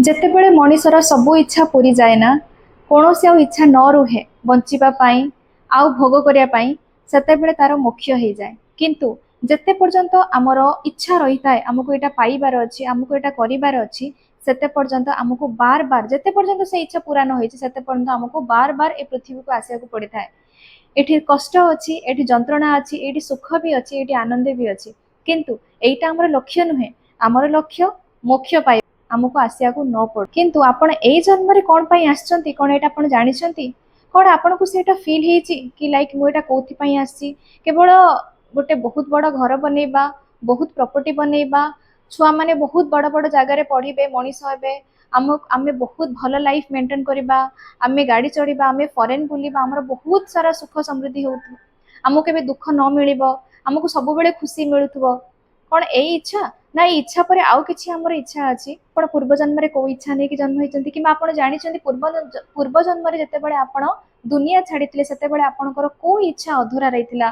ଯେତେବେଳେ ମଣିଷର ସବୁ ଇଚ୍ଛା ପୂରି ଯାଏ ନା, କୌଣସି ଆଉ ଇଚ୍ଛା ନ ରୁହେ ବଞ୍ଚିବା ପାଇଁ ଆଉ ଭୋଗ କରିବା ପାଇଁ, ସେତେବେଳେ ତାର ମୋକ୍ଷ ହେଇଯାଏ। କିନ୍ତୁ ଯେତେ ପର୍ଯ୍ୟନ୍ତ ଆମର ଇଚ୍ଛା ରହିଥାଏ, ଆମକୁ ଏଇଟା ପାଇବାର ଅଛି, ଆମକୁ ଏଇଟା କରିବାର ଅଛି, ସେତେ ପର୍ଯ୍ୟନ୍ତ ଆମକୁ ବାର ବାର, ଯେତେ ପର୍ଯ୍ୟନ୍ତ ସେ ଇଚ୍ଛା ପୂରା ନ ହେଇଛି ସେତେ ପର୍ଯ୍ୟନ୍ତ ଆମକୁ ବାର ବାର ଏ ପୃଥିବୀକୁ ଆସିବାକୁ ପଡ଼ିଥାଏ। ଏଠି କଷ୍ଟ ଅଛି, ଏଠି ଯନ୍ତ୍ରଣା ଅଛି, ଏଠି ସୁଖ ବି ଅଛି, ଏଠି ଆନନ୍ଦ ବି ଅଛି। କିନ୍ତୁ ଏଇଟା ଆମର ଲକ୍ଷ୍ୟ ନୁହେଁ। ଆମର ଲକ୍ଷ୍ୟ ମୋକ୍ଷ ପାଇବା, ଆମକୁ ଆସିବାକୁ ନ ପଡୁ। କିନ୍ତୁ ଆପଣ ଏଇ ଜନ୍ମରେ କଣ ପାଇଁ ଆସିଛନ୍ତି, କଣ ଏଇଟା ଆପଣ ଜାଣିଛନ୍ତି? କଣ ଆପଣଙ୍କୁ ସେଇଟା ଫିଲ୍ ହେଇଛି କି ଲାଇକ୍ ମୁଁ ଏଇଟା କୋଉଥିପାଇଁ ଆସିଛି? କେବଳ ଗୋଟେ ବହୁତ ବଡ଼ ଘର ବନେଇବା, ବହୁତ ପ୍ରପର୍ଟି ବନେଇବା, ଛୁଆମାନେ ବହୁତ ବଡ଼ ବଡ଼ ଜାଗାରେ ପଢିବେ, ମଣିଷ ହେବେ, ଆମେ ବହୁତ ଭଲ ଲାଇଫ ମେଣ୍ଟେନ୍ କରିବା, ଆମେ ଗାଡ଼ି ଚଢ଼ିବା, ଆମେ ଫରେନ୍ ବୁଲିବା, ଆମର ବହୁତ ସାରା ସୁଖ ସମୃଦ୍ଧି ହେଉଥିବ, ଆମକୁ କେବେ ଦୁଃଖ ନ ମିଳିବ, ଆମକୁ ସବୁବେଳେ ଖୁସି ମିଳୁଥିବ। କଣ ଏଇ ଇଚ୍ଛା? ନା ଏଇ ଇଚ୍ଛା ପରେ ଆଉ କିଛି ଆମର ଇଚ୍ଛା ଅଛି? ଆପଣ ପୂର୍ବ ଜନ୍ମରେ କୋଉ ଇଚ୍ଛା ନେଇକି ଜନ୍ମ ହେଇଛନ୍ତି, କିମ୍ବା ଆପଣ ଜାଣିଛନ୍ତି ପୂର୍ବ ଜନ୍ମରେ ଯେତେବେଳେ ଆପଣ ଦୁନିଆ ଛାଡ଼ିଥିଲେ ସେତେବେଳେ ଆପଣଙ୍କର କୋଉ ଇଚ୍ଛା ଅଧୁରା ରହିଥିଲା,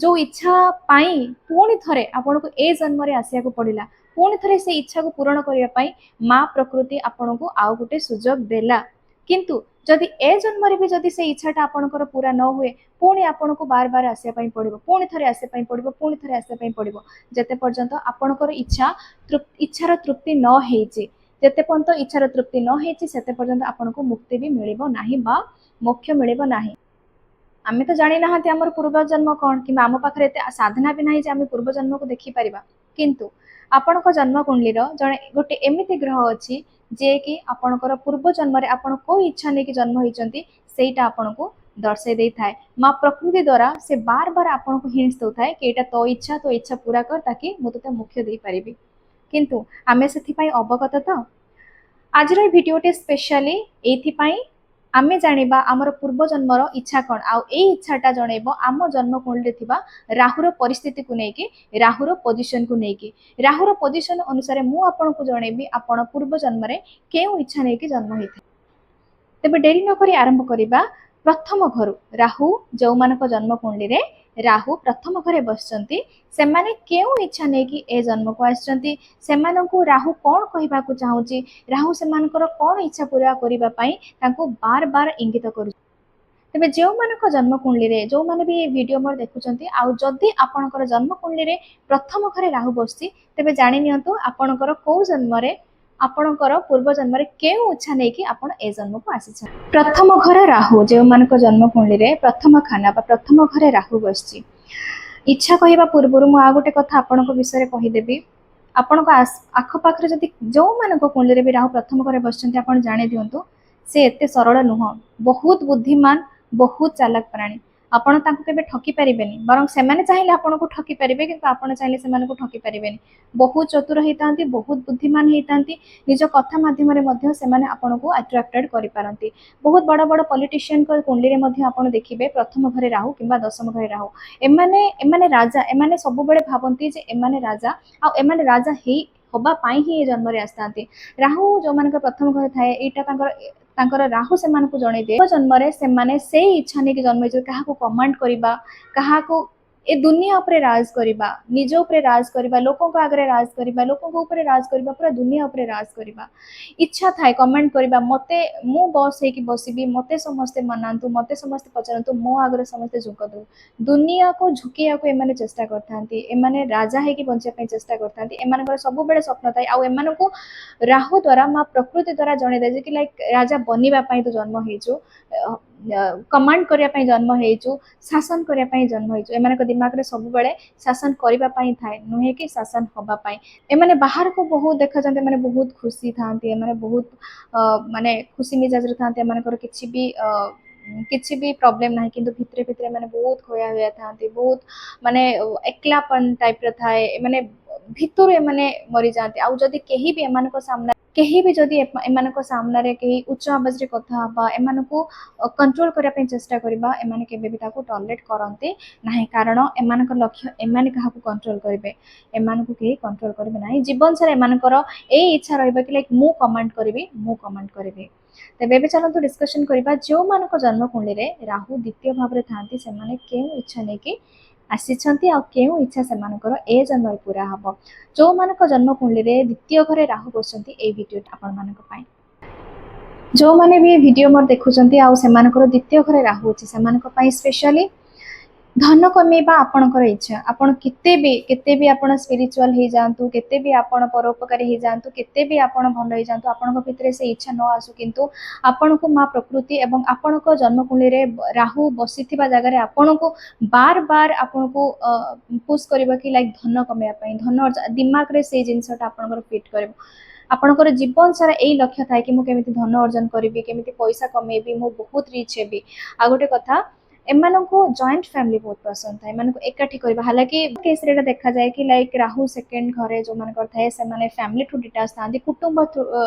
ଯୋଉ ଇଚ୍ଛା ପାଇଁ ପୁଣି ଥରେ ଆପଣଙ୍କୁ ଏ ଜନ୍ମରେ ଆସିବାକୁ ପଡ଼ିଲା, ପୁଣି ଥରେ ସେ ଇଚ୍ଛାକୁ ପୂରଣ କରିବା ପାଇଁ ମା ପ୍ରକୃତି ଆପଣଙ୍କୁ ଆଉ ଗୋଟେ ସୁଯୋଗ ଦେଲା। କିନ୍ତୁ ଯଦି ଏ ଜନ୍ମରେ ବି ଯଦି ସେ ଇଚ୍ଛାଟା ଆପଣଙ୍କର ପୂରା ନ ହୁଏ, ପୁଣି ଆପଣଙ୍କୁ ବାର ବାର ଆସିବା ପାଇଁ ପଡ଼ିବ, ପୁଣି ଥରେ ଆସିବା ପାଇଁ ପଡ଼ିବ, ପୁଣି ଥରେ ଆସିବା ପାଇଁ ପଡ଼ିବ, ଯେତେ ପର୍ଯ୍ୟନ୍ତ ଆପଣଙ୍କର ଇଚ୍ଛାର ତୃପ୍ତି ନ ହେଇଛି। ଯେତେ ପର୍ଯ୍ୟନ୍ତ ଇଚ୍ଛାର ତୃପ୍ତି ନ ହେଇଛି ସେତେ ପର୍ଯ୍ୟନ୍ତ ଆପଣଙ୍କୁ ମୁକ୍ତି ବି ମିଳିବ ନାହିଁ ବା ମୋକ୍ଷ ମିଳିବ ନାହିଁ। ଆମେ ତ ଜାଣି ନାହାନ୍ତି ଆମର ପୂର୍ବ ଜନ୍ମ କଣ, କିମ୍ବା ଆମ ପାଖରେ ଏତେ ସାଧନା ବି ନାହିଁ ଯେ ଆମେ ପୂର୍ବ ଜନ୍ମକୁ ଦେଖିପାରିବା। କିନ୍ତୁ ଆପଣଙ୍କ ଜନ୍ମ କୁଣ୍ଡଳୀର ଜଣେ ଗୋଟେ ଏମିତି ଗ୍ରହ ଅଛି ଯିଏକି ଆପଣଙ୍କର ପୂର୍ବ ଜନ୍ମରେ ଆପଣ କୋଉ ଇଚ୍ଛା ନେଇକି ଜନ୍ମ ହେଇଛନ୍ତି ସେଇଟା ଆପଣଙ୍କୁ ଦର୍ଶାଇ ଦେଇଥାଏ। ମା ପ୍ରକୃତି ଦ୍ୱାରା ସେ ବାର ବାର ଆପଣଙ୍କୁ ହିଣ୍ଟସ୍ ଦେଉଥାଏ କି ଏଇଟା ତୋ ଇଚ୍ଛା ପୁରା କର, ତାକି ମୁଁ ତୋତେ ମୋକ୍ଷ ଦେଇପାରିବି। କିନ୍ତୁ ଆମେ ସେଥିପାଇଁ ଅବଗତ ତ? ଆଜିର এই ভিডিওটি স্পেশালি এইଥିପାଇଁ ଆମେ ଜାଣିବା ଆମର ପୂର୍ବ ଜନ୍ମର ଇଚ୍ଛା କ'ଣ, ଆଉ ଏଇ ଇଚ୍ଛାଟା ଜଣେଇବ ଆମ ଜନ୍ମ କୁଣ୍ଡଳୀରେ ଥିବା ରାହୁର ପରିସ୍ଥିତିକୁ ନେଇକି, ରାହୁର ପୋଜିସନକୁ ନେଇକି। ରାହୁର ପୋଜିସନ ଅନୁସାରେ ମୁଁ ଆପଣଙ୍କୁ ଜଣେଇବି ଆପଣ ପୂର୍ବ ଜନ୍ମରେ କେଉଁ ଇଚ୍ଛା ନେଇକି ଜନ୍ମ ହେଇଥିଲେ। ତେବେ ଡେରି ନକରି ଆରମ୍ଭ କରିବା ପ୍ରଥମ ଘରୁ। ରାହୁ ଯେଉଁମାନଙ୍କ ଜନ୍ମ କୁଣ୍ଡଳୀରେ ରାହୁ ପ୍ରଥମ ଘରେ ବସିଛନ୍ତି, ସେମାନେ କେଉଁ ଇଚ୍ଛା ନେଇକି ଏ ଜନ୍ମକୁ ଆସିଛନ୍ତି, ସେମାନଙ୍କୁ ରାହୁ କ'ଣ କହିବାକୁ ଚାହୁଁଛି, ରାହୁ ସେମାନଙ୍କର କ'ଣ ଇଚ୍ଛା ପୂରା କରିବା ପାଇଁ ତାଙ୍କୁ ବାର ବାର ଇଙ୍ଗିତ କରୁଛି। ତେବେ ଯେଉଁମାନଙ୍କ ଜନ୍ମ କୁଣ୍ଡଳୀରେ, ଯେଉଁମାନେ ବି ଏ ଭିଡ଼ିଓ ମୋର ଦେଖୁଛନ୍ତି, ଆଉ ଯଦି ଆପଣଙ୍କର ଜନ୍ମ କୁଣ୍ଡଳୀରେ ପ୍ରଥମ ଘରେ ରାହୁ ବସିଛି, ତେବେ ଜାଣି ନିଅନ୍ତୁ ଆପଣଙ୍କର କୋଉ ଜନ୍ମରେ, ଆପଣଙ୍କର ପୂର୍ବ ଜନ୍ମରେ କେଉଁ ଇଚ୍ଛା ନେଇକି ଆପଣ ଏ ଜନ୍ମକୁ ଆସିଛନ୍ତି। ପ୍ରଥମ ଘର ରାହୁ ଯେଉଁମାନଙ୍କ ଜନ୍ମ କୁଣ୍ଡଳୀରେ ପ୍ରଥମ ଖାନା ବା ପ୍ରଥମ ଘରେ ରାହୁ ବସିଛି। ଇଚ୍ଛା କହିବା ପୂର୍ବରୁ ମୁଁ ଆଉ ଗୋଟେ କଥା ଆପଣଙ୍କ ବିଷୟରେ କହିଦେବି। ଆପଣଙ୍କ ଆଖପାଖରେ ଯଦି ଯେଉଁମାନଙ୍କ କୁଣ୍ଡଳୀରେ ବି ରାହୁ ପ୍ରଥମ ଘରେ ବସିଛନ୍ତି, ଆପଣ ଜାଣି ଦିଅନ୍ତୁ ସେ ଏତେ ସରଳ ନୁହଁ, ବହୁତ ବୁଦ୍ଧିମାନ, ବହୁତ ଚାଲାକ ପ୍ରାଣୀ। ଆପଣ ତାଙ୍କୁ କେବେ ଠକି ପାରିବେନି, ବରଂ ସେମାନେ ଚାହିଁଲେ ଆପଣଙ୍କୁ ଠକି ପାରିବେ, କିନ୍ତୁ ଆପଣ ଚାହିଁଲେ ସେମାନଙ୍କୁ ଠକି ପାରିବେନି। ବହୁତ ଚତୁର ହେଇଥାନ୍ତି, ବହୁତ ବୁଦ୍ଧିମାନ ହେଇଥାନ୍ତି, ନିଜ କଥା ମାଧ୍ୟମରେ ମଧ୍ୟ ସେମାନେ ଆପଣଙ୍କୁ ଆଟ୍ରାକ୍ଟେଡ୍ କରିପାରନ୍ତି। ବହୁତ ବଡ଼ ବଡ଼ ପଲିଟିସିଆନଙ୍କ କୁଣ୍ଡଳୀରେ ମଧ୍ୟ ଆପଣ ଦେଖିବେ ପ୍ରଥମ ଘରେ ରାହୁ କିମ୍ବା ଦଶମ ଘରେ ରାହୁ। ଏମାନେ ରାଜା, ଏମାନେ ସବୁବେଳେ ଭାବନ୍ତି ଯେ ଏମାନେ ରାଜା, ଆଉ ଏମାନେ ରାଜା ହବା ପାଇଁ ହିଁ ଏ ଜନ୍ମରେ ଆସିଥାନ୍ତି। ରାହୁ ଯୋଉମାନଙ୍କ ପ୍ରଥମ ଘରେ ଥାଏ, ଏଇଟା ତାଙ୍କର ରାହୁ ସେମାନଙ୍କୁ ଜଣେଇ ଦିଏ ଜନ୍ମରେ ସେମାନେ ସେଇ ଇଚ୍ଛା ନେଇକି ଜନ୍ମ ହେଇଛନ୍ତି, କାହାକୁ କମାଣ୍ଡ କରିବା, କାହାକୁ ଏ ଦୁନିଆ ଉପରେ ରାଜ କରିବା, ନିଜ ଉପରେ ରାଜ କରିବା, ଲୋକଙ୍କ ଆଗରେ ରାଜ କରିବା, ଲୋକଙ୍କ ଉପରେ ରାଜ କରିବା, ପୁରା ଦୁନିଆ ଉପରେ ରାଜ କରିବା। ଇଚ୍ଛା ଥାଏ କମେଣ୍ଟ କରିବା, ମୁଁ ବସ୍ ହେଇକି ବସିବି, ମତେ ସମସ୍ତେ ମାନନ୍ତୁ, ମତେ ସମସ୍ତେ ପଚାରନ୍ତୁ, ମୋ ଆଗରେ ସମସ୍ତେ ଝୁଙ୍କନ୍ତୁ। ଦୁନିଆକୁ ଝୁକେଇବାକୁ ଏମାନେ ଚେଷ୍ଟା କରିଥାନ୍ତି, ଏମାନେ ରାଜା ହେଇକି ବଞ୍ଚିବା ପାଇଁ ଚେଷ୍ଟା କରିଥାନ୍ତି, ଏମାନଙ୍କର ସବୁବେଳେ ସ୍ୱପ୍ନ ଥାଏ। ଆଉ ଏମାନଙ୍କୁ ରାହୁ ଦ୍ୱାରା, ମା ପ୍ରକୃତି ଦ୍ୱାରା ଜଣେଇ ଦିଆଯାଏ କି ଲାଇକ୍ ରାଜା ବନିବା ପାଇଁ ତୁ ଜନ୍ମ ହେଇଛୁ, କମାଣ୍ଡ କରିବା ପାଇଁ ଜନ୍ମ ହେଇଛୁ, ଶାସନ କରିବା ପାଇଁ ଜନ୍ମ ହେଇଛୁ। ଏମାନଙ୍କ ଦିମାଗରେ ସବୁବେଳେ ଶାସନ କରିବା ପାଇଁ ଥାଏ, ନୁହେଁ କି ଶାସନ ହବା ପାଇଁ। ଏମାନେ ବାହାରକୁ ବହୁତ ଦେଖାଯାନ୍ତି, ଏମାନେ ବହୁତ ଖୁସି ଥାନ୍ତି, ଏମାନେ ବହୁତ ମାନେ ଖୁସି ମିଜାଜରେ ଥାନ୍ତି, ଏମାନଙ୍କର କିଛି ବି ପ୍ରୋବ୍ଲେମ ନାହିଁ, କିନ୍ତୁ ଭିତରେ ଭିତରେ ଏମାନେ ବହୁତ ଖୋୟା ହୋୟା ଥାନ୍ତି, ବହୁତ ମାନେ ଏକଲାପନ ଟାଇପର ଥାଏ, ଏମାନେ ଭିତରୁ ଏମାନେ ମରିଯାଆନ୍ତି। ଆଉ ଯଦି କେହି ବି ଏମାନଙ୍କ ସାମ୍ନାରେ କେହି ଉଚ୍ଚ ଆବାଜରେ କଥା ହେବା, ଏମାନଙ୍କୁ କଣ୍ଟ୍ରୋଲ କରିବା ପାଇଁ ଚେଷ୍ଟା କରିବା, ଏମାନେ କେବେ ବି ତାକୁ ଟଲରେଟ୍ କରନ୍ତି ନାହିଁ, କାରଣ ଏମାନଙ୍କ ଲକ୍ଷ୍ୟ ଏମାନେ କାହାକୁ କଣ୍ଟ୍ରୋଲ କରିବେ, ଏମାନଙ୍କୁ କେହି କଣ୍ଟ୍ରୋଲ କରିବେ ନାହିଁ। ଜୀବନ ସାରା ଏମାନଙ୍କର ଏଇ ଇଚ୍ଛା ରହିବ କି ଲାଇକ୍ ମୁଁ କମାଣ୍ଡ କରିବି। ତେବେ ଏବେ ଚାଲନ୍ତୁ ଡିସ୍କସନ୍ କରିବା, ଯେଉଁମାନଙ୍କ ଜନ୍ମ କୁଣ୍ଡଳୀରେ ରାହୁ ଦ୍ୱିତୀୟ ଭାବରେ ଥାନ୍ତି ସେମାନେ କେଉଁ ଇଚ୍ଛା ନେଇକି ଆସିଛନ୍ତି ଆଉ କେଉଁ ଇଚ୍ଛା ସେମାନଙ୍କର ଏ ଜନ୍ମରେ ପୁରା ହବ। ଯେଉଁମାନଙ୍କ ଜନ୍ମ କୁଣ୍ଡଳୀରେ ଦ୍ୱିତୀୟ ଘରେ ରାହୁ ବସନ୍ତି ଏଇ ଭିଡ଼ିଓଟା ଆପଣମାନଙ୍କ ପାଇଁ। ଯେଉଁମାନେ ବି ଏ ଭିଡ଼ିଓ ମୋର ଦେଖୁଛନ୍ତି ଆଉ ସେମାନଙ୍କର ଦ୍ୱିତୀୟ ଘରେ ରାହୁ ଅଛି ସେମାନଙ୍କ ପାଇଁ ସ୍ପେଶାଲି ଧନ କମେଇବା ଆପଣଙ୍କର ଇଚ୍ଛା। ଆପଣ କେତେ ବି ଆପଣ ସ୍ପିରିଚୁଆଲ ହେଇଯାଆନ୍ତୁ, କେତେ ବି ଆପଣ ପରୋପକାରୀ ହେଇଯାଆନ୍ତୁ, କେତେ ବି ଆପଣ ଭଲ ହେଇଯାଆନ୍ତୁ, ଆପଣଙ୍କ ଭିତରେ ସେ ଇଚ୍ଛା ନ ଆସୁ, କିନ୍ତୁ ଆପଣଙ୍କୁ ମା ପ୍ରକୃତି ଏବଂ ଆପଣଙ୍କ ଜନ୍ମକୁଣ୍ଡଳୀରେ ରାହୁ ବସିଥିବା ଜାଗାରେ ଆପଣଙ୍କୁ ବାର ବାର ଆପଣଙ୍କୁ ପୁsh କରିବ କି ଲାଇକ୍ ଧନ କମେଇବା ପାଇଁ, ଧନ ଦିମାଗରେ ସେଇ ଜିନିଷଟା ଆପଣଙ୍କର ଫିଟ୍ କରିବ। ଆପଣଙ୍କର ଜୀବନ ସାରା ଏଇ ଲକ୍ଷ୍ୟ ଥାଏ କି ମୁଁ କେମିତି ଧନ ଅର୍ଜନ କରିବି, କେମିତି ପଇସା କମେଇବି, ମୁଁ ବହୁତ ରିଚ୍ ହେବି। ଆଉ ଗୋଟେ କଥା, ଏମାନଙ୍କୁ ଜଏଣ୍ଟ ଫ୍ୟାମିଲି ବହୁତ ପସନ୍ଦ ଥାଏ, ଏମାନଙ୍କୁ ଏକାଠି କରିବା। ହାଲାକି କେସ୍ରେ ଏଇଟା ଦେଖାଯାଏ କି ଲାଇକ୍ ରାହୁ ସେକେଣ୍ଡ ଘରେ ଯେଉଁମାନଙ୍କର ଥାଏ ସେମାନେ ଫ୍ୟାମିଲିଠୁ ଡିଟାଚ୍ ଥାନ୍ତି, କୁଟୁମ୍ବ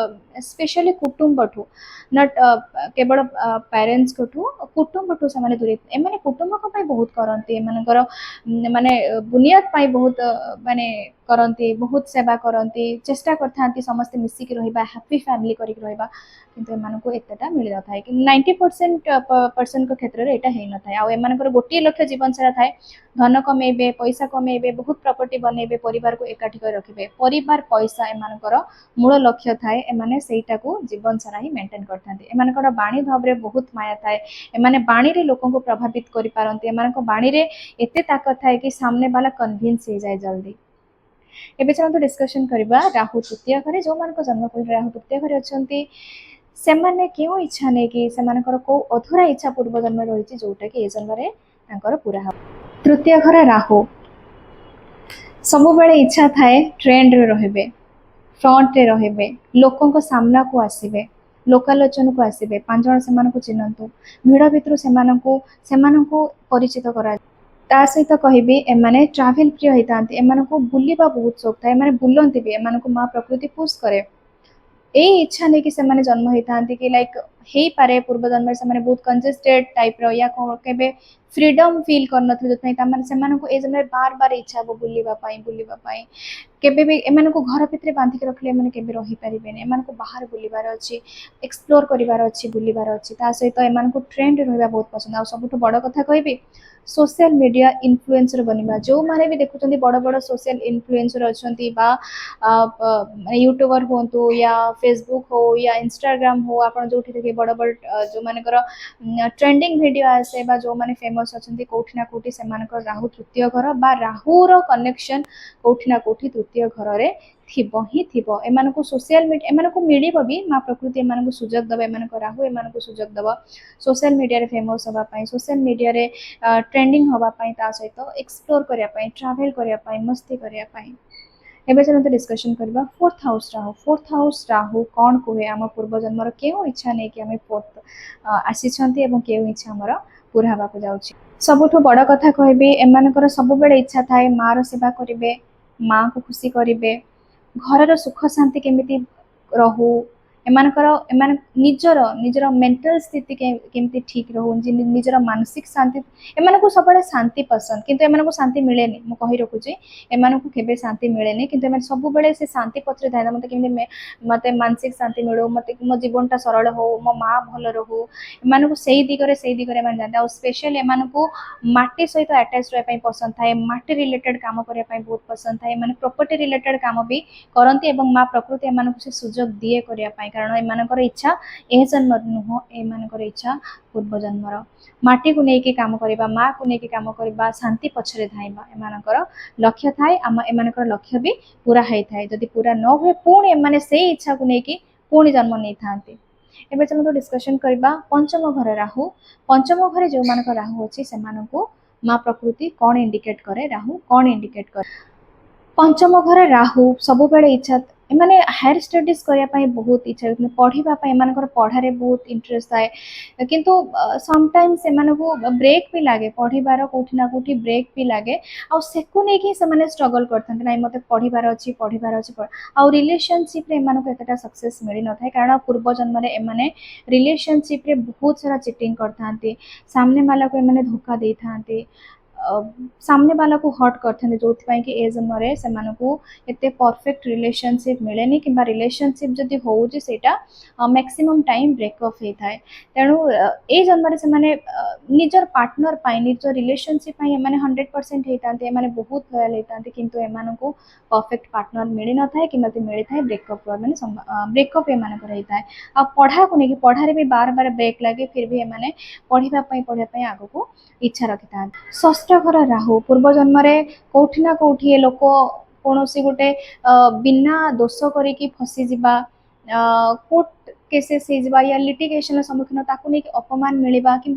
ସ୍ପେଶାଲି କୁଟୁମ୍ବଠୁ, ନଟ୍ କେବଳ ପ୍ୟାରେଣ୍ଟସ୍ଙ୍କଠୁ, କୁଟୁମ୍ବଠୁ ସେମାନେ ଦୂରେଇ। ଏମାନେ କୁଟୁମ୍ବଙ୍କ ପାଇଁ ବହୁତ କରନ୍ତି, ଏମାନଙ୍କର ମାନେ ବୁନିୟାଦ ପାଇଁ ବହୁତ ମାନେ କରନ୍ତି, ବହୁତ ସେବା କରନ୍ତି, ଚେଷ୍ଟା କରିଥାନ୍ତି ସମସ୍ତେ ମିଶିକି ରହିବା, ହାପି ଫ୍ୟାମିଲି କରିକି ରହିବା, କିନ୍ତୁ ଏମାନଙ୍କୁ ଏତେଟା ମିଳିନଥାଏ। କି 90% କ୍ଷେତ୍ରରେ ଏଇଟା ହେଇନଥାଏ। ଆଉ ଏମାନଙ୍କର ଗୋଟିଏ ଲକ୍ଷ୍ୟ ଜୀବନ ସାରା ଥାଏ, ଧନ କମେଇବେ, ପଇସା କମେଇବେ, ବହୁତ ପ୍ରପର୍ଟି ବନେଇବେ, ପରିବାରକୁ ଏକାଠି କରି ରଖିବେ। ପରିବାର ପଇସା ଏମାନଙ୍କର ମୂଳ ଲକ୍ଷ୍ୟ ଥାଏ, ଏମାନେ ସେଇଟାକୁ ଜୀବନ ସାରା ହିଁ ମେଣ୍ଟେନ୍ କରିଥାନ୍ତି। ଏମାନଙ୍କର ବାଣୀ ଭାବରେ ବହୁତ ମାୟା ଥାଏ, ଏମାନେ ବାଣୀରେ ଲୋକଙ୍କୁ ପ୍ରଭାବିତ କରିପାରନ୍ତି, ଏମାନଙ୍କ ବାଣୀରେ ଏତେ ତାକତ ଥାଏ କି ସାମନେ ବାଲା କନଭିନ୍ସ ହେଇଯାଏ ଜଲ୍ଦି। ଏବେ ଚାଲନ୍ତୁ ଡିସ୍କସନ୍ କରିବା ରାହୁ ତୃତୀୟ ଘରେ, ଯେଉଁମାନଙ୍କ ଜନ୍ମକୁଣ୍ଡଳୀରେ ରାହୁ ତୃତୀୟ ଘରେ ଅଛନ୍ତି ସେମାନେ କେଉଁ ଇଚ୍ଛା ନେଇକି, ସେମାନଙ୍କର କେଉଁ ଅଧୁରା ଇଚ୍ଛା ପୂର୍ବ ଜନ୍ମରେ ରହିଛି ଯେଉଁଟାକି ଏ ଜନ୍ମରେ ତାଙ୍କର ପୁରା ହେବ। ତୃତୀୟ ଘର ରାହୁ ସବୁବେଳେ ଇଚ୍ଛା ଥାଏ ଟ୍ରେଣ୍ଡରେ ରହିବେ, ଫ୍ରଣ୍ଟରେ ରହିବେ, ଲୋକଙ୍କ ସାମ୍ନାକୁ ଆସିବେ, ଲୋକାଲୋଚନକୁ ଆସିବେ, 5 ଜଣ ସେମାନଙ୍କୁ ଚିହ୍ନନ୍ତୁ, ଭିଡ଼ ଭିତରୁ ସେମାନଙ୍କୁ ପରିଚିତ କରାଯାଏ। ତା ସହିତ କହିବି ଏମାନେ ଟ୍ରାଭେଲ ପ୍ରିୟ ହେଇଥାନ୍ତି, ଏମାନଙ୍କୁ ବୁଲିବା ବହୁତ ସଉକ ଥାଏ, ଏମାନେ ବୁଲନ୍ତି ବି, ଏମାନଙ୍କୁ ମା ପ୍ରକୃତି ପୁସ୍ କରେ। ଏଇ ଇଚ୍ଛା ନେଇକି ସେମାନେ ଜନ୍ମ ହେଇଥାନ୍ତି କି ଲାଇକ୍ ହେଇପାରେ ପୂର୍ବ ଜନ୍ମରେ ସେମାନେ ବହୁତ କଞ୍ଜେଷ୍ଟେଡ୍ ଟାଇପ୍ର ୟା କେବେ ଫ୍ରିଡମ୍ ଫିଲ୍ କରିନଥିବେ, ଯେଉଁଥିପାଇଁ ତାମାନେ ସେମାନଙ୍କୁ ଏ ଜନ୍ମରେ ବାର ବାର ଇଚ୍ଛା ହେବ ବୁଲିବା ପାଇଁ। କେବେ ବି ଏମାନଙ୍କୁ ଘର ଭିତରେ ବାନ୍ଧିକି ରଖିଲେ ଏମାନେ କେବେ ରହିପାରିବେନି, ଏମାନଙ୍କୁ ବାହାରେ ବୁଲିବାର ଅଛି, ଏକ୍ସପ୍ଲୋର କରିବାର ଅଛି, ବୁଲିବାର ଅଛି। ତା ସହିତ ଏମାନଙ୍କୁ ଟ୍ରେଣ୍ଡରେ ରହିବା ବହୁତ ପସନ୍ଦ। ଆଉ ସବୁଠୁ ବଡ଼ କଥା କହିବି, सोशल मीडिया इन्फ्लुएंसर बनवा। जो मैंने भी देखुं बड़ बड़ सोशल इन्फ्लुएंसर अच्छा बा यूट्यूबर हूँ या फेसबुक हो या इंस्टाग्राम हो, आप जो देखिए बड़ बड़ जो मानकर ट्रेंडिंग वीडियो आसे जो मैंने फेमस अच्छा कौटी ना कौटी से राहु तृतीय घर बा राहुर कनेक्शन कौटी ना कौटी तृतीय घर में एमानकु सोशल मीडिया एमानकु मिलिबो भी, माँ प्रकृति एमानकु सुजोग दबा, एमानकु राहु एमानकु सुजोग दबा सोशल मीडिया रे फेमस होबा पई, सोशल मीडिया रे ट्रेंडिंग होबा पई, ता सहित एक्सप्लोर करिया पई, ट्रैवल करिया पई, मस्ती करिया पई। एबे चलते डिस्कशन करबा फोर्थ हाउस राहु कोन कुहे, आम पूर्व जन्मर केउ इच्छा नै कि आम फोर्थ आसीछंती एवं केउ इच्छा हमर पूरा हेबाकु जाउछि। सबुठु बड़ कथा कहबी, एमानकर सब बेले इच्छा थाए माँ रो सेवा करिवे, माँ को खुशी करिवे, घरर सुख शांति केमिति रहू, एमानकर निजर मेंटल स्थिति केमिति ठीक रहू, निजर मानसिक शांति, एमानकु सबले शांति पसंद, किंतु एमानकु शांति मिलेनी। मु कहि रखुची एमानकु केबे शांति मिलेनी, किंतु एमान सब बेले से शांति पत्र थाए, मते केमिति मते मानसिक शांति मिलू, मते मो जीवनटा सरल हो, मो माँ भल रहू, एमानकु सेही दिगरे एमान जानते। आ स्पेशल एमानकु माटी सहित अटैच रहय पई पसंद थाए, माटी रिलेटेड काम करय पई बहुत पसंद थाए, माने प्रॉपर्टी रिलेटेड काम भी करती एवं माँ प्रकृति एमानकु से सुजोग दिए करिया पई, कारण एमानकर इच्छा ए जन्म नुह, एमानकर इच्छा पूर्व जन्मर। माटी को लेकिन काम करवा, माँ को लेकिन काम करवा, शांति पछरे धाइबा एमानकर लक्ष्य थाए। एमानकर लक्ष्य भी पूरा होई थाए, जदि पूरा न हुए पुणी एमाने से इच्छा को लेकिन पुणी जन्म नहीं थांती। एबे चलो डिस्कशन करबा पंचम घर राहु। पंचम घर जो मानक राहु अछि सेमानकु माँ प्रकृति कौन इंडिकेट करे, राहु कौन इंडिकेट करे। पंचम घर राहु सब बेले इच्छा, एमाने हायर स्टडीज करने बहुत इच्छा, पढ़ा एमानकर पढ़ारे बहुत इंटरेस्ट थाए, किंतु समटाइम्स एमानकु ब्रेक भी लगे, पढ़ार कौटी ना कौटी ब्रेक भी लगे, आकु नहीं से स्ट्रगल करते ना मत पढ़ार अच्छी आउ रिलेशनशिप रे एमानकु एतटा सक्सेस मिल न थाए, कारण पूर्व जन्म रे एमाने रिलेशनशिप रे बहुत सारा चिटिंग करथांती, सामने वाला को एमाने धोखा दे थांती, सामने वाला को हर्ट करते जो कि ए जन्म एते परफेक्ट रिलेशनशिप मिलेनी कि रिलेशनशिप जदि होउची सेटा मैक्सिमम टाइम ब्रेकअप होता है तेणु ए जन्म से माने निजर पार्टनर पाई निजर रिलेशनशिप पाई माने 100% होता माने बहुत लॉयल होता किंतु एमान को परफेक्ट पार्टनर मिल न था कि मिली था ब्रेकअप माने ब्रेकअप एमान होता है आ पढ़ा को नहीं पढ़ारे भी बार बार ब्रेक लगे फिर भी एमाने पढ़ाई आग को इच्छा रखी था षष्ठ घर राहु पूर्व जन्म कौटी ना कौटी लोक कौन गोटे बिना दोष करी फसी जा कोर्ट केसेस या लिटिगेशन सम्मुखीन ताकू नहीं अपमान मिलवा कि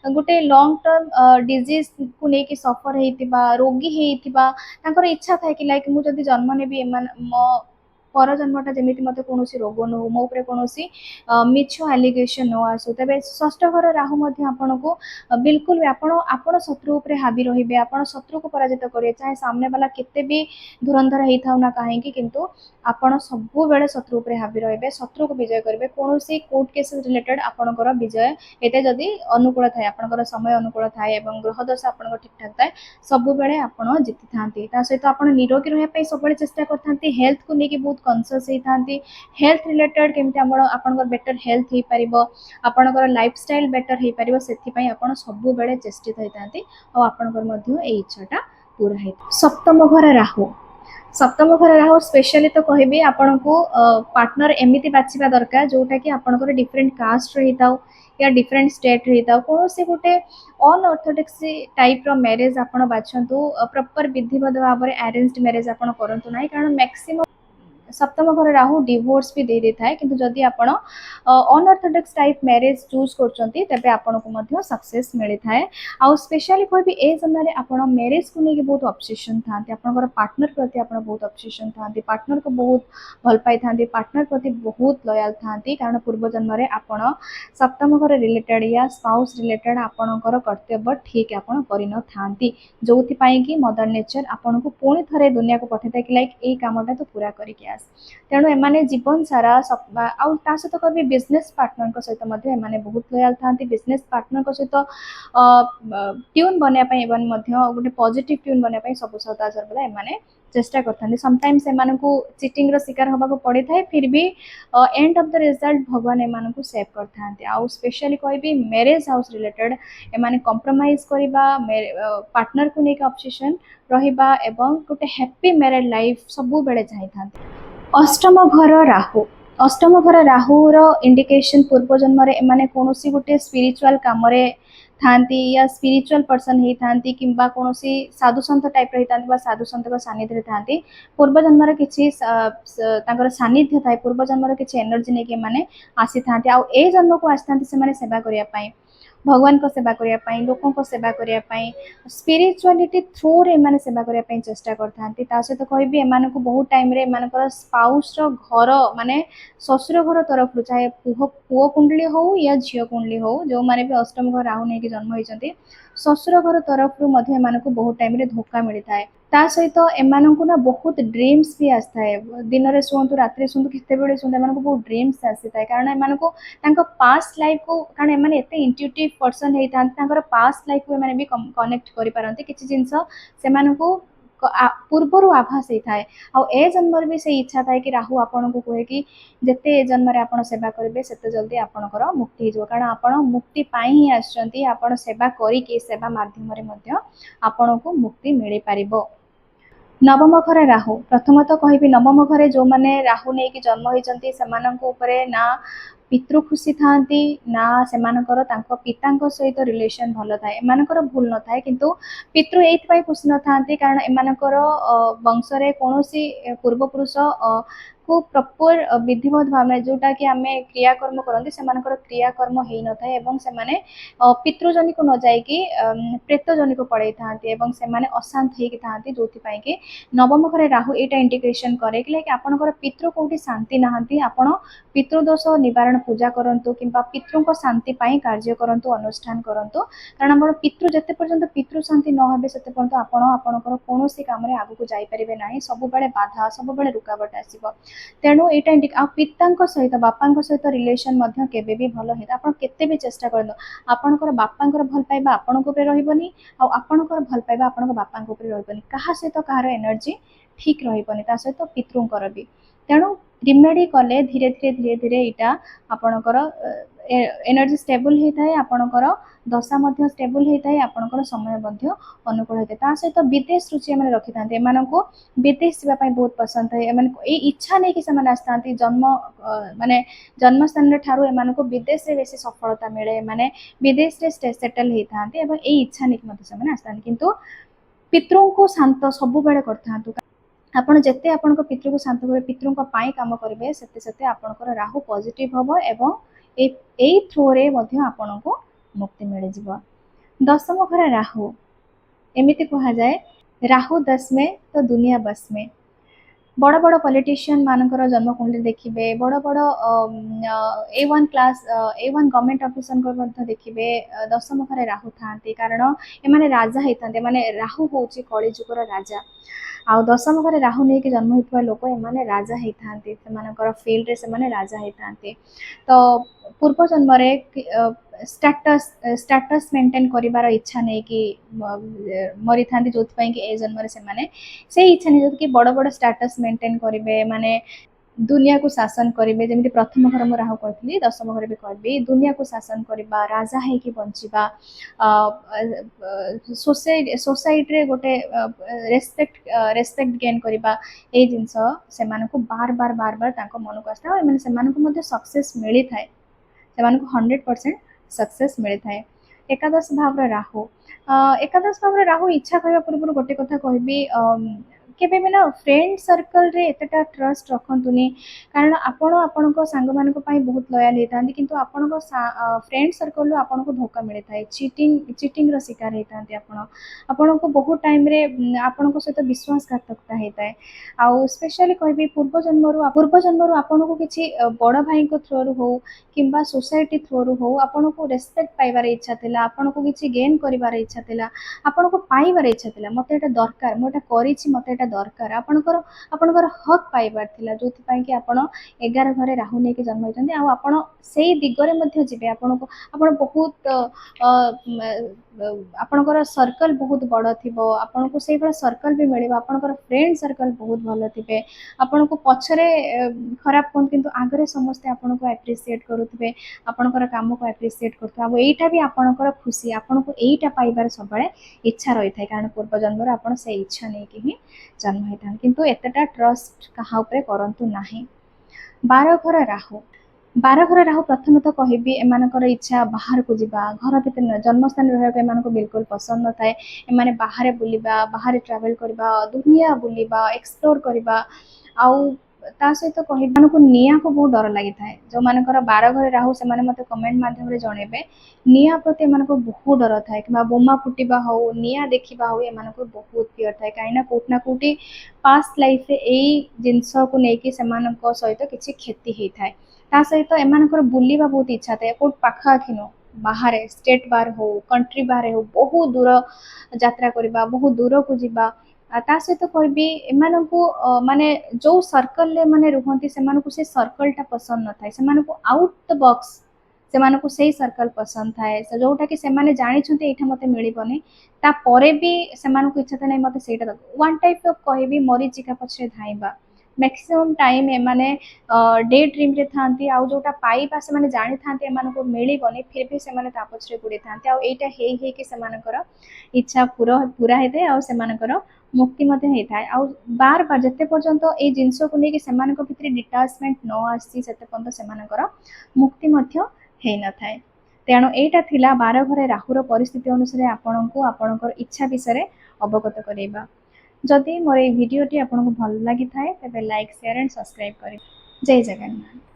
गोटे लॉन्ग टर्म डिजीज को लेकिन सफर होता रोगी होता इच्छा था कि लाइक मुझे जन्म ने मो पर जन्मटा जमी मत कौन रोग न हो मो कौन मिछ आलिगेसन न आसू तेज षष्ठ घर राहु आपण को बिल्कुल भी आपण शत्रु उपर हावी रे आप शत्रु को पराजित करेंगे चाहे सामने वाला केते भी धुरंधर होता ना कहीं किंतु आपण सबु बेले शत्रु उपर हावी रे शत्रु को विजय करेंगे कौन कोर्ट केसेस रिलेटेड आपणकर विजय ये जदि अनुकूल थाए आपणकर समय अनुकूल थाए ग्रह दशा आप ठीक ठाक थाए सब बेले आप जीति था सहित आप निरोगी रही सब चेष्टा करते हेल्थ को लेकिन बहुत कनसीयस होती हेल्थ रिलेटेड केमती आपंकर बेटर हेल्थ हो पार आपंकर लाइफस्टाइल बेटर हो पार से सब बेले चेष्टित होती आपंकर इच्छाटा पूरा है सप्तम घर राहु सप्तम घर राहु स्पेशली तो कहबी आपण को पार्टनर एमती बाछिबा दरकार जोटा कि आपंकर डिफरेंट कास्ट रही था या डिफरेंट स्टेट रही था कौन से गोटे अनऑर्थोडॉक्स टाइप रो मैरिज आपण बाछंतु प्रॉपर विधिवत भाव में अरेंज्ड मैरिज आपण करंतु नाही कारण मैक्सिमम सप्तम घर राहु डिवोर्स भी दे देता है किंतु जदि आपण अनऑर्थोडॉक्स टाइप मैरिज चूज करचंती तबे आपण को मध्य सक्सेस मिलता है आउ स्पेशली कोई भी ए जन्म रे आपण मैरिज को लेके बहुत ऑब्सेशन थांती आपनकर पार्टनर प्रति आपण बहुत ऑब्सेशन थांती पार्टनर को बहुत भल पाई थांती पार्टनर प्रति बहुत लॉयल थांती कारण पूर्व जन्म रे आपण सप्तम घर रिलेटेड या स्पाउस रिलेटेड आपणकर कर्तव्य ठीक आपण करिन थांती जोथि पई कि मदर नेचर आपण को पुणी थरे दुनिया को पठेता कि लाइक ए कामटा तो पूरा करिक तेणु एमाने जीवन सारा आउ ता सहित कभी बिजनेस पार्टनर सहित बहुत लॉयल था बिजनेस पार्टनर सहित ट्यून बनवाई गोटे पॉजिटिव ट्यून बनवाई सब सदाचार बेला एमाने चेष्टा करते समटाइम्स एमान को चिटिंग रो शिकार होगा पड़ी था फिर भी एंड ऑफ द रिजल्ट भगवान एमान को सेव करते आउ स्पेशली कहबी मैरिज हाउस रिलेटेड एमाने कॉम्प्रोमाइज करबा पार्टनर को लेकर ऑब्सेशन रहिबा एवं गोटे हैप्पी मैरिड लाइफ सब बेले चाहिए अष्टम घर राहु अष्टम घर राहु रो इंडिकेशन पूर्व जन्म रे एमाने कोनोसी गोटे स्पिरिचुअल काम रे थांती या स्पिरिचुअल पर्सन ही थांती किंबा कोनोसी साधु संत टाइप रे थांती बा साधु संत को सानिध्य रे थांती पूर्व जन्म रे किछि तांकर सानिध्य थाए पूर्व जन्म रे किछि एनर्जी ने के माने आसी थांती आ ए जन्म को आसी थांती से माने सेवा करिया पई भगवान को सेवा करने लोकों को सेवा करने स्पिरिचुआलिटी थ्रू रे एमाने सेवा करने चेष्टा करते सहित कहबी एमान को बहुत टाइम रे एमानकर स्पाउस रो घर माने ससुर घर तरफ चाहे पुओ कुंडली हो या झील कुंडली हो जो माने भी अष्टम घर राहु नहीं जन्म होती ससुर घर तरफ एमान को बहुत टाइम रे धोखा मिलता है ता सहित एमान को ना बहुत ड्रीम्स भी आसता है दिन में शुंतु रात्रि शुंतु केते शुंतु एमान को बहुत ड्रीम्स आसी था कारण एमान को पास्ट लाइफ को कारण एमान एते इंट्यूटिव पर्सन होता पास्ट लाइफ को एमान भी कनेक्ट करि पारंती किछि जिंस सेमान को पूर्वर आभास होता है आ ए जन्म भी से इच्छा था कि राहु आपन को कहे कि जिते जन्म रे आपन सेवा करेंगे सेते जल्दी आपनकर मुक्ति हो कारण आपन मुक्ति पाई ही आछंती आपन सेवा करी के सेवा माध्यम रे मध्य आपन को मुक्ति मिल पारिबो नवम घर राहु प्रथमतः कहबी नवम घरे जो माने राहु नहीं कि जन्म होइचंती सेमानंको उपरे ना पितृ खुशी थांती ना सेमानकर तांको पितांको सहित रिलेशन भल थाए एमानकर भूल न थाए किंतु पितृ एइथपाई खुशी न थांती कारण एमानकर वंश रे कोनोसी पूर्वपुरुष को प्रॉपर विधिवत भाव जोटा कि आम क्रियाकर्म करते से क्रियाकर्म हो न था एवं से पितृजनी को न जाइकी प्रेतजनी को पड़े था से अशांत होता जो कि नवम घरे राहु यहाँ इंडिकेशन करे कि लाइक आपंकर पितृ कौटी शांति नहांती आपण पितृदोष निवारण पूजा करंतु किंबा पितृ शांति कार्य करंतु अनुष्ठान करंतु कारण आप पितृ जिते पर्यंत पितृ शांति न हे से पर्यंत आपणकर कौन काम आगे को जापर ना सब बाधा सब रुकावट आसो तेणु यहाँ पिता सहित बापा सहित रिलेशन केबे भी भल है आप केते भी चेष्टा कर आपणकर बापांकर भल पाइबा आपण रही आपणकर भल पाइबा आपण बापा रही क्या सहित कहार एनर्जी ठीक रही सहित पितृंकर भी तेणु रिमेडी कले धीरे धीरे धीरे धीरे यहाँ आपणकर एनर्जी स्टेबल होता है आपणकर दशा स्टेबल होता है आपणकर समय अनुकूल होता है सहित विदेश रुचि मैंने रखी था को विदेश जावाई बहुत पसंद है ये इच्छा नहीं कि आसता जन्म माने जन्मस्थान ठारू एम को विदेश में बेसी सफलता मिले माने विदेश में सेटल होता ये इच्छा नहीं आसता किंतु पितृ को शांत सब बेले कर आपण जेते आपण पितृ को शांत करेंगे पितृ काम करेंगे सेते आपणकर राहु पॉजिटिव हम एवं ए थ्रो रे आपण को मुक्ति मिल जाव। दशम घर राहु एमती कह जाए राहु 10 में तो दुनिया बस में बड़ बड़ पॉलिटिशियन मानकर जन्म कुंडली देखिए बड़ बड़ A1 class A1 government officer देखिए दशम घर राहु था कारण एमाने राजा होता माने राहु हूँ कलिजुगर राजा आउ दशम घर राहु नहीं कि जन्म होता लोक एमाने राजा होता फील्ड से राजा होता तो पूर्व जन्म स्टेटस मेंटेन करिवार इच्छा नहीं कि मरी था जो कि ए जन्म से इच्छा नहीं जो कि बड़ बड़ स्टेटस मेंटेन करेंगे माने दुनिया को शासन करेंगे जमी प्रथम घर मुझे राहु कही दशम घर भी कहि दुनिया को शासन करवा राजा है कि बंचवा सोसाइटी गोटे रेस्पेक्ट गेन करवा ये जिनस से बार बार बार बार मन को आसता है सक्सेस मिली थाए से 100% सक्सेस मिलता है। एकादश भाव राहु इच्छा कहवा पूर्व गोटे कथा कहबी केबे भी ना फ्रेंड सर्कल रे एतटा ट्रस्ट रखंतुनी कारण आपण सांग मान बहुत लयाल होता किंतु आपण फ्रेंड सर्कल आपण को धोखा मिलता है चीटिंग रो शिकार होता आपण को बहुत टाइम रे आपण सहित विश्वासघातकता होता है आउ स्पेशली कहबी पूर्व जन्म आपण को किसी बड़ भाई को थ्रू हो किंबा सोसाइटी थ्रू हो आपण को रेस्पेक्ट पाइबार इच्छा थिला आपण को किसी गेन करिवार इच्छा थिला आपण को पाइबार इच्छा थिला मते एटा दरकार मोटा करिछि मते एटा दरकार आपणकर हक पाइबार थिला जोथि पई कि आपण 11 घरे राहु नै कि जन्म होइतंदी आ आपण सेही दिगरे मध्ये जिबे आपण बहुत आपणकर सर्कल बहुत बड़ थिबो आपण को सेही बड़ सर्कल भी मिलिबो आपणकर फ्रेंड सर्कल बहुत भलो थिबे आपण को पछरे खराब कोन किंतु आगरे समस्त आपण को एप्रिशिएट करूथिबे आपणकर काम को एप्रिशिएट करथबा आ एटा भी आपणकर खुशी आपण को एटा पाइबार सबले इच्छा रही थाए कारण पूर्व जन्म आपण से इच्छा नै कि ही जन्म होता किंतु एतटा ट्रस्ट कहा उपरे करंतु नाही। 12 घर राहु प्रथम तो कहबी एमानकर इच्छा बाहर को जीवा घर भीतर जन्मस्थान रहा एमान को बिल्कुल पसंद न थाए एमाने बाहर बुलिबा बाहर ट्रैवल करबा दुनिया बुलिबा एक्सप्लोर करबा आउ ता सहित कहमान को निया को बहुत डर लगी था जो मानकर 12 घर राहु से मत कमेंट माध्यम जनइबे निया प्रति एमान को बहुत डर थाए कि बोमा फुटिबा हो निया देखा हो एमान को बहुत फियर थाए कहीं कोटना कोटी पास्ट लाइफ रे एई जिंस को लेकिन से सहित किसी क्षति होता है ता सहित एमानकर बुलिबा बहुत इच्छा थाए कोट पाखाखि नो बाहर स्टेट बाहर हो कंट्री बाहर हो बहुत दूर यात्रा करबा बहुत दूर को जीवा ता सहित कहबी एमान को माने जो सर्कल ले माने रुहंती से सर्कलटा पसंद न थाए से आउट द बॉक्स से सही सर्कल पसंद थाए जोटा कि से जानी एठा मते मिलिबनी ता परे भी से इच्छा था नहीं मते सेटा वन टाइप ऑफ कहबी मरीचिका पछरे धाइबा मैक्सिमम टाइम एमाने डे ड्रीम रे थांती आउ जोटा पाइबा से माने जानी थांती एमान को मिलिबनी फिर भी से माने ता पछरे गुडी थांती आउ एटा हे कि सेमानकर इच्छा पूरा हेते आउ सेमानकर मुक्ति होता है आ बार बार जिते पर्यंत ये जिनस को लेकिन से डिटाचमेंट न आसी से पर्यंत मुक्ति न थाए तेणु यहाँ थिला 12 घरे राहुर परिस्थिति अनुसार आपण को आपणकर इच्छा विषय अवगत करवा जदि मोर ये वीडियोटी आपको भल लगी थाए तेबे लाइक शेयर एंड सब्सक्राइब करें। जय जगन्नाथ।